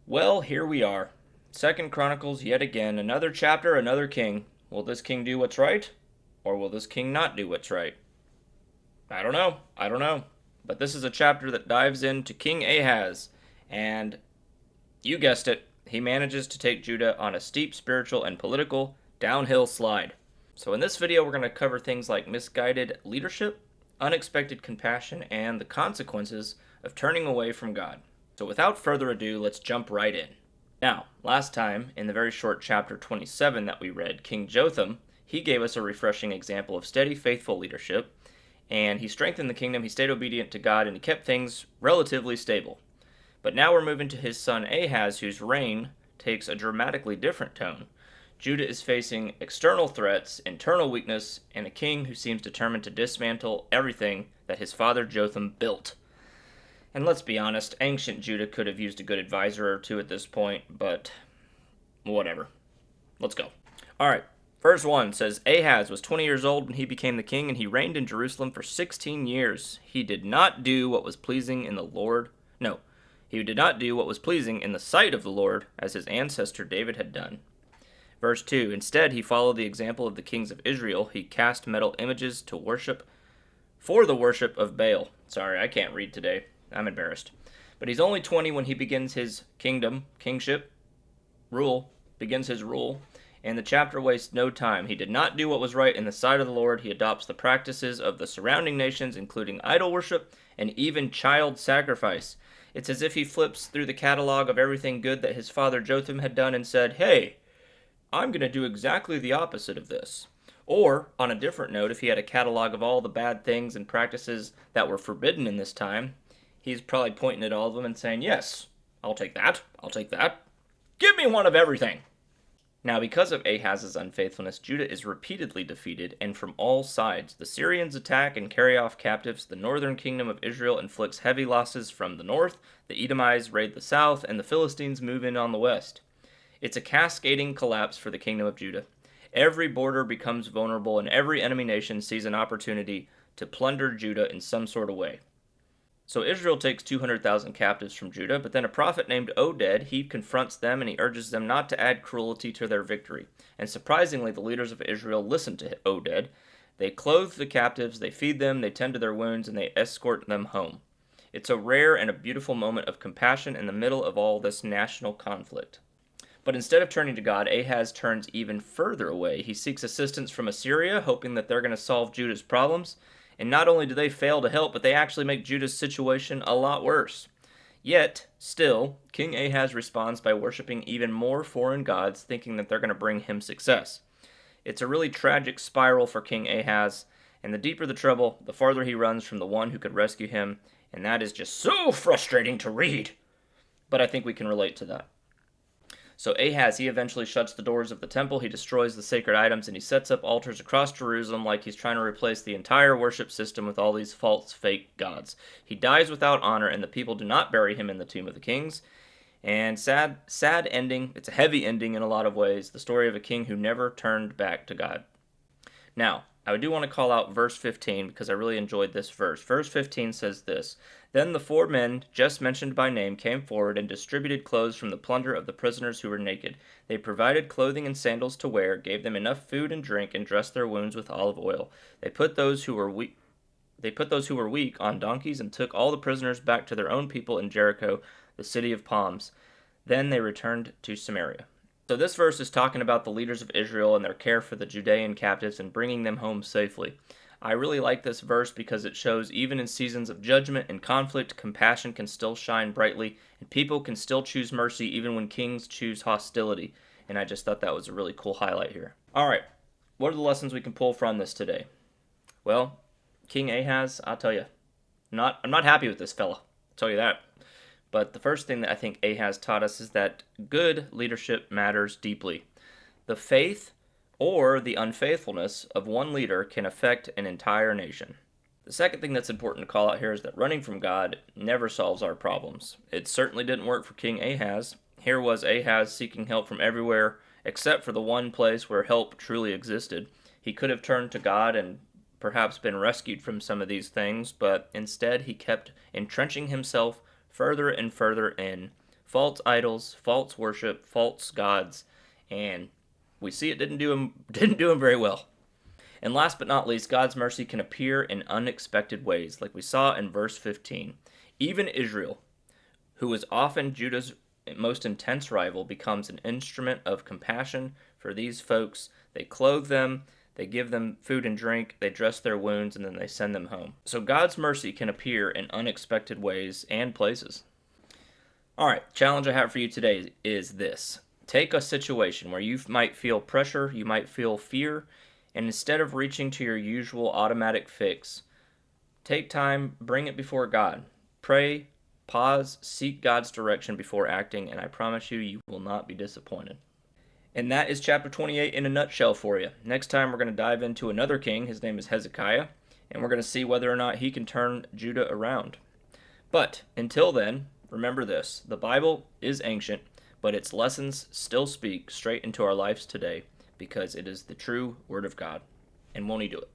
Well, here we are. Second Chronicles yet again, another chapter, another king. Will this king do what's right? Or will this king not do what's right? I don't know. But this is a chapter that dives into King Ahaz, and you guessed it, he manages to take Judah on a steep spiritual and political downhill slide. So in this video, we're going to cover things like misguided leadership, unexpected compassion, and the consequences of turning away from God. So without further ado, let's jump right in. Now, last time, in the very short chapter 27 that we read, King Jotham, he gave us a refreshing example of steady, faithful leadership, and he strengthened the kingdom, he stayed obedient to God, and he kept things relatively stable. But now we're moving to his son Ahaz, whose reign takes a dramatically different tone. Judah is facing external threats, internal weakness, and a king who seems determined to dismantle everything that his father Jotham built. And let's be honest, ancient Judah could have used a good advisor or two at this point, but whatever. Let's go. Alright, verse 1 says, Ahaz was 20 years old when he became the king, and he reigned in Jerusalem for 16 years. He did not do what was pleasing in the Lord. No, he did not do what was pleasing in the sight of the Lord, as his ancestor David had done. Verse 2, instead he followed the example of the kings of Israel. He cast metal images to worship for the worship of Baal. Sorry, I can't read today. I'm embarrassed. But he's only 20 when he begins his kingship, begins his rule, and the chapter wastes no time. He did not do what was right in the sight of the Lord. He adopts the practices of the surrounding nations, including idol worship and even child sacrifice. It's as if he flips through the catalog of everything good that his father Jotham had done and said, hey, I'm going to do exactly the opposite of this. Or, on a different note, if he had a catalog of all the bad things and practices that were forbidden in this time, he's probably pointing at all of them and saying, yes, I'll take that, give me one of everything. Now, because of Ahaz's unfaithfulness, Judah is repeatedly defeated, and from all sides. The Syrians attack and carry off captives, the northern kingdom of Israel inflicts heavy losses from the north, the Edomites raid the south, and the Philistines move in on the west. It's a cascading collapse for the kingdom of Judah. Every border becomes vulnerable, and every enemy nation sees an opportunity to plunder Judah in some sort of way. So Israel takes 200,000 captives from Judah, but then a prophet named Oded, he confronts them and he urges them not to add cruelty to their victory. And surprisingly, the leaders of Israel listen to Oded. They clothe the captives, they feed them, they tend to their wounds, and they escort them home. It's a rare and a beautiful moment of compassion in the middle of all this national conflict. But instead of turning to God, Ahaz turns even further away. He seeks assistance from Assyria, hoping that they're going to solve Judah's problems. And not only do they fail to help, but they actually make Judah's situation a lot worse. Yet, still, King Ahaz responds by worshiping even more foreign gods, thinking that they're going to bring him success. It's a really tragic spiral for King Ahaz, and the deeper the trouble, the farther he runs from the one who could rescue him, and that is just so frustrating to read. But I think we can relate to that. So Ahaz, he eventually shuts the doors of the temple, he destroys the sacred items, and he sets up altars across Jerusalem like he's trying to replace the entire worship system with all these false, fake gods. He dies without honor, and the people do not bury him in the tomb of the kings. And sad ending, it's a heavy ending in a lot of ways, the story of a king who never turned back to God. Now, I do want to call out verse 15 because I really enjoyed this verse. Verse 15 says this, Then the 4 men just mentioned by name came forward and distributed clothes from the plunder of the prisoners who were naked. They provided clothing and sandals to wear, gave them enough food and drink, and dressed their wounds with olive oil. They put those who were weak on donkeys and took all the prisoners back to their own people in Jericho, the city of palms. Then they returned to Samaria. So this verse is talking about the leaders of Israel and their care for the Judean captives and bringing them home safely. I really like this verse because it shows even in seasons of judgment and conflict, compassion can still shine brightly, and people can still choose mercy even when kings choose hostility. And I just thought that was a really cool highlight here. Alright, what are the lessons we can pull from this today? Well, King Ahaz, I'll tell you, I'm not happy with this fella. I'll tell you that. But the first thing that I think Ahaz taught us is that good leadership matters deeply. The faith or the unfaithfulness of one leader can affect an entire nation. The second thing that's important to call out here is that running from God never solves our problems. It certainly didn't work for King Ahaz. Here was Ahaz seeking help from everywhere except for the one place where help truly existed. He could have turned to God and perhaps been rescued from some of these things, but instead he kept entrenching himself further and further in, false idols, false worship, false gods, and we see it didn't do him very well. And last but not least, God's mercy can appear in unexpected ways, like we saw in verse 15. Even Israel, who was often Judah's most intense rival, becomes an instrument of compassion for these folks. They clothe them, they give them food and drink, they dress their wounds, and then they send them home. So God's mercy can appear in unexpected ways and places. All right, challenge I have for you today is this. Take a situation where you might feel pressure, you might feel fear, and instead of reaching to your usual automatic fix, take time, bring it before God. Pray, pause, seek God's direction before acting, and I promise you, you will not be disappointed. And that is chapter 28 in a nutshell for you. Next time, we're going to dive into another king. His name is Hezekiah, and we're going to see whether or not he can turn Judah around. But until then, remember this. The Bible is ancient, but its lessons still speak straight into our lives today because it is the true Word of God. And won't He do it?